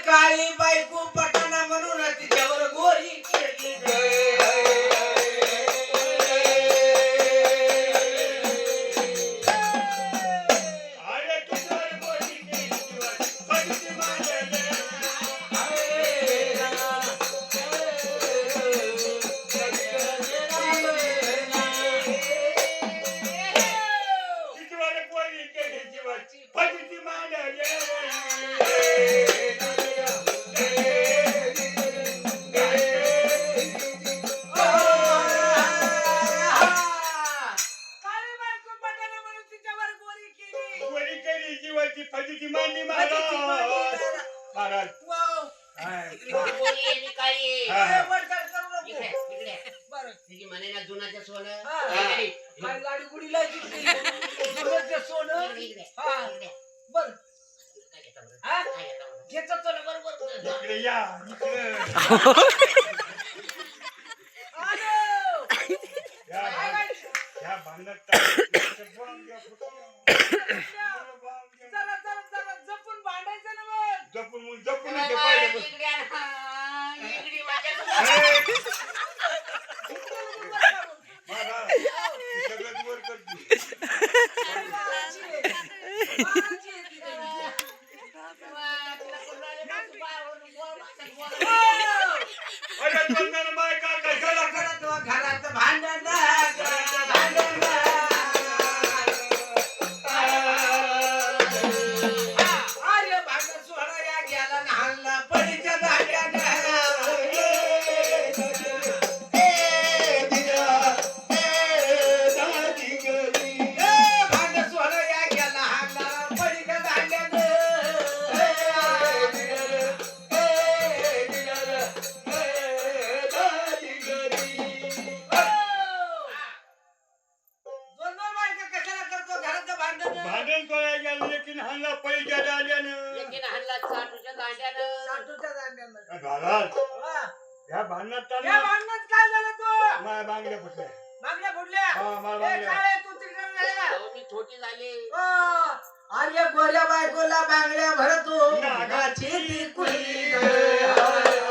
काळी बायको पटाना म्हणून तिच्यावर गोरी केली जपून भांडायचं ना मग जपून घरात भांडण काय झालं तू बांगड्या फुटल्या मागण्या फुटल्या तू तिकडे छोटी झाली अरे गोऱ्या बायकोला बांगड्या भरतो नागाची ती कुणी